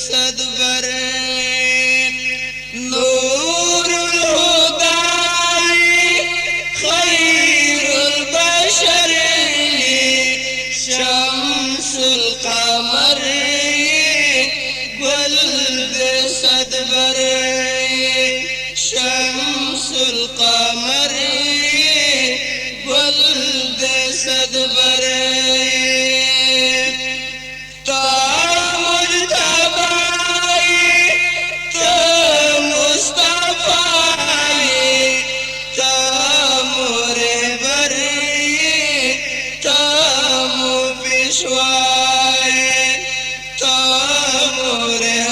सदबर Nurul हुदाई खैरुल बशर Shamsul कमर गुल्द सदबर Shamsul कमर गुल्द सदबर पेशवाए तामुरे